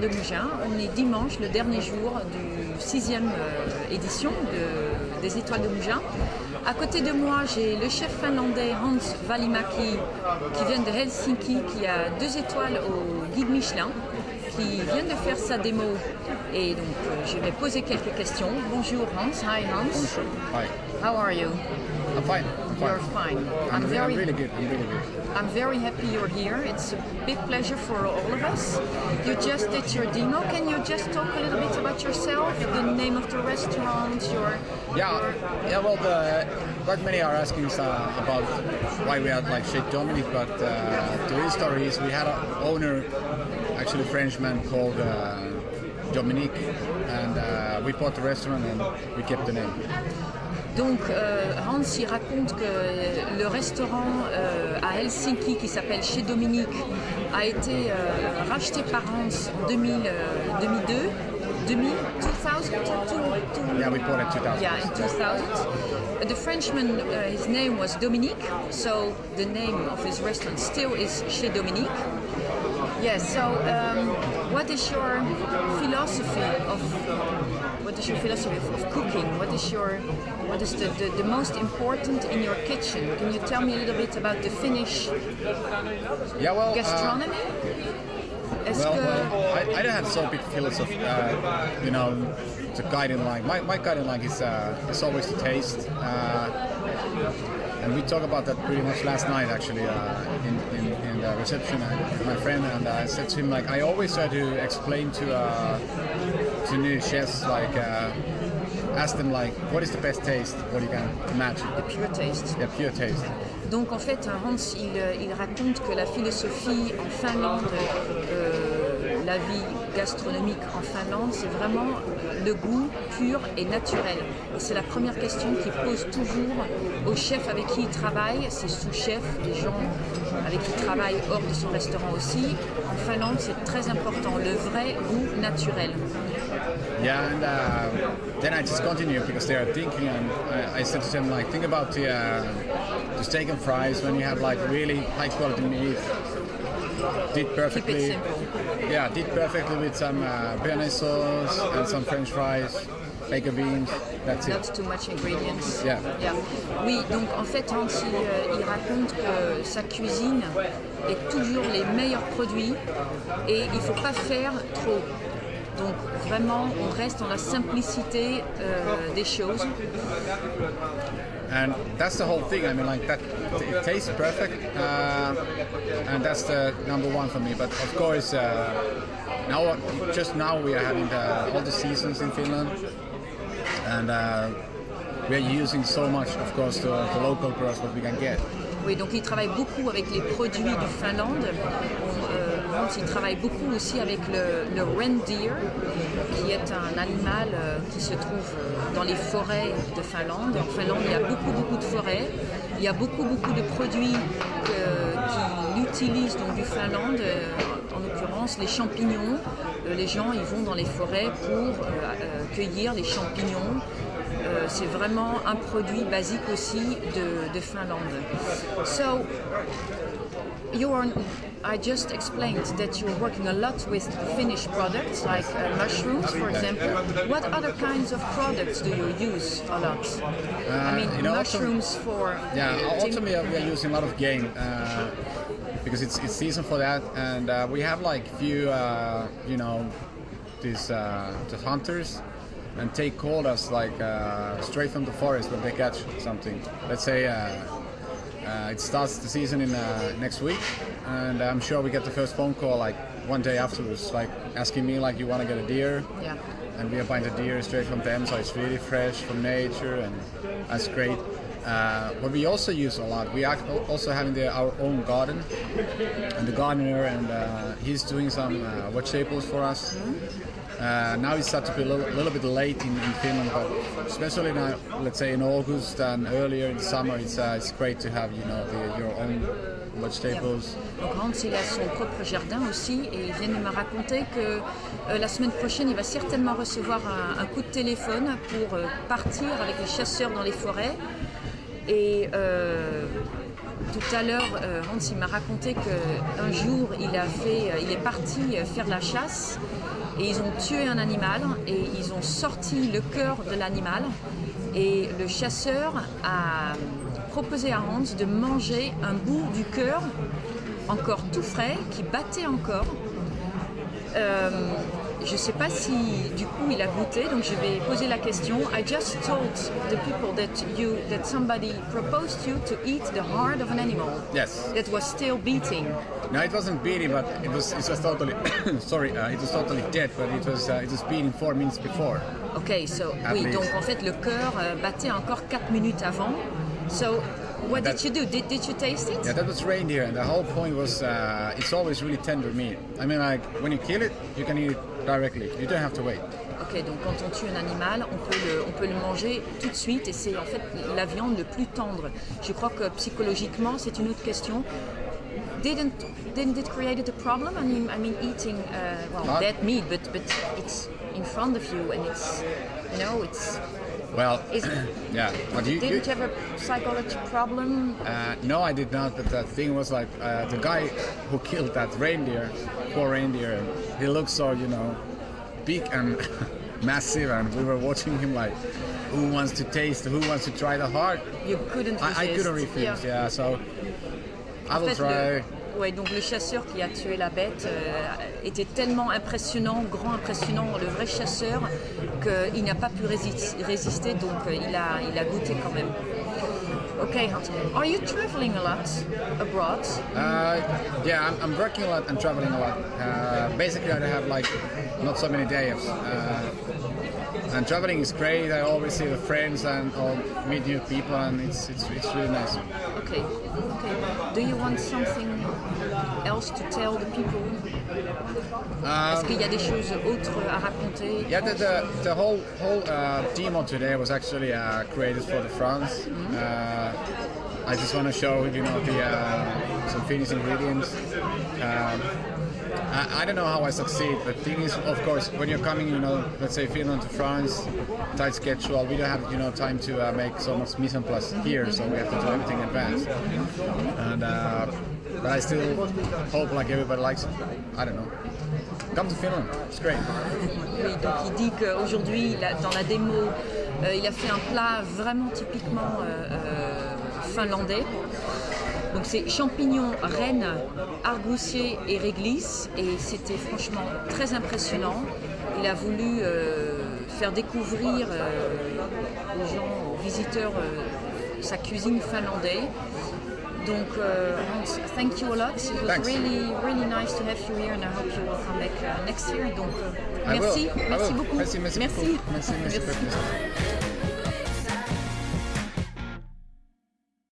de Mougins. On est dimanche, le dernier jour du 6e édition des Étoiles de Mougins. À côté de moi, j'ai le chef finlandais Hans Valimäki qui vient de Helsinki, qui a 2 étoiles au guide Michelin, qui vient de faire sa démo. Et donc, je vais poser quelques questions. Bonjour Hans. Hi Hans. Bonjour. Hi. How are you? I'm fine. You're fine. I'm really good. I'm very happy you're here. It's a big pleasure for all of us. You just did your demo. Can you just talk a little bit about yourself, the name of the restaurant, Well, quite many are asking about why we had like Chez Dominique, but the real story is we had an owner, actually a Frenchman called Dominique, and we bought the restaurant and we kept the name. Donc Hans il raconte que le restaurant à Helsinki qui s'appelle Chez Dominique a été racheté par Hans en 2002. 2000? Yeah, we bought it in 2000. Yeah, in 2000. The Frenchman, his name was Dominique, so the name of his restaurant still is Chez Dominique. Yes, so what is your philosophy of cooking? What is the most important in your kitchen? Can you tell me a little bit about the Finnish gastronomy? I don't have so big philosophy, the guiding line. My guiding line is always the taste. And we talked about that pretty much last night, actually, in the reception with my friend. And I said to him, like, I always try to explain to new chefs, like, ask them, like, what is the best taste? What you can imagine? The pure taste. Yeah, pure taste. Donc en fait, Hans, il raconte que la philosophie en Finlande, la vie gastronomique en Finlande, c'est vraiment le goût pur et naturel. Et c'est la première question qu'il pose toujours aux chefs avec qui il travaille, ses sous-chefs, les gens avec qui il travaille hors de son restaurant aussi. En Finlande, c'est très important, le vrai goût naturel. Yeah, and then I just continue because they are thinking, and I said to them, like, think about the steak and fries when you have like really high quality meat, did perfectly. Keep it simple. Yeah, did perfectly with some béarnaise sauce and some French fries, bacon beans. That's it. Not too much ingredients. Yeah. Yeah. Oui, donc en fait, Hans, il raconte que sa cuisine est toujours les meilleurs produits et il ne faut pas faire trop. Donc vraiment, on reste dans la simplicité des choses. And that's the whole thing. I mean, like that, it tastes perfect, and that's the number one for me. But of course, now we are having all the seasons in Finland, and we are using so much, of course, the local growers what we can get. Oui, donc il travaille beaucoup avec les produits du Finlande. Il travaille beaucoup aussi avec le reindeer, qui est un animal qui se trouve dans les forêts de Finlande. En Finlande, il y a beaucoup de forêts. Il y a beaucoup de produits qui utilisent donc du Finlande, en l'occurrence les champignons. Les gens ils vont dans les forêts pour cueillir les champignons. C'est vraiment un produit basique aussi de Finlande. So, I just explained that you're working a lot with Finnish products, like mushrooms, for example. What other kinds of products do you use a lot? Mushrooms for... Yeah, autumn we are using a lot of game because it's season for that, and we have like few, these the hunters, and take quotas like straight from the forest when they catch something. Let's say it starts the season in next week, and I'm sure we get the first phone call like one day afterwards, like asking me like, you want to get a deer? Yeah. And we are buying the deer straight from them, so it's really fresh from nature, and that's great. But we also use a lot. We are also having our own garden, and the gardener, and he's doing some vegetables for us. Now it starts to be a little bit late in Finland, but especially now, let's say in August and earlier in the summer, it's great to have your own vegetables. Donc Hans, il a son propre jardin aussi, et il vient de me raconter que la semaine prochaine, il va certainement recevoir un coup de téléphone pour partir avec les chasseurs dans les forêts. Et tout à l'heure, Hans il m'a raconté qu'un jour il est parti faire la chasse et ils ont tué un animal et ils ont sorti le cœur de l'animal et le chasseur a proposé à Hans de manger un bout du cœur encore tout frais qui battait encore. Je ne sais pas si du coup il a goûté, donc je vais poser la question. I just told the people that somebody proposed you to eat the heart of an animal. Yes. That was still beating. No, it wasn't beating, but it was totally sorry. It was totally dead, but it was beating 4 minutes before. Okay, so At oui, least. donc en fait le cœur battait encore 4 minutes avant. So what did you do? Did you taste it? Yeah, that was reindeer, and the whole point was it's always really tender meat. I mean, like when you kill it, you can eat it directly. You don't have to wait. Ok, donc quand on tue un animal, on peut le manger tout de suite et c'est en fait la viande le plus tendre. Je crois que psychologiquement, c'est une autre question. Didn't it create a problem? I mean eating dead meat, but it's in front of you and it's Well, yeah, but Didn't you have a psychological problem? No, I did not. But the thing was like the guy who killed that reindeer, poor reindeer, he looked so big and massive, and we were watching him like, who wants to try the heart? You couldn't resist. I couldn't refuse. Yeah, so I will try. Ouais, donc le chasseur qui a tué la bête était tellement impressionnant, le vrai chasseur, qu'il n'a pas pu résister, donc il a goûté quand même. Okay, Hans, are you traveling a lot abroad? Yeah, I'm working a lot and traveling a lot. Basically, I have like not so many days. And traveling is great. I always see the friends and meet new people, and it's really nice. Okay. Do you want something else to tell the people? Est-ce qu'il y a des choses autres à raconter? Yeah, the whole demo today was actually created for the France. I just want to show some Finnish ingredients. I don't know how I succeed, but the thing is, of course, when you're coming, let's say Finland to France, tight schedule, we don't have time to make so much mise en place here, so we have to do everything in advance. And but I still hope like everybody likes it. I don't know. Come to Finland, it's great. Oui, donc il dit qu'aujourd'hui, dans la démo, il a fait un plat vraiment typiquement finlandais. Donc c'est champignons, rennes, argousier et réglisse et c'était franchement très impressionnant. Il a voulu faire découvrir aux gens, aux visiteurs, sa cuisine finlandaise. Donc Hans, thank you a lot. It was really nice to have you here and I hope you will come back next year. Donc merci beaucoup. Merci beaucoup. Merci.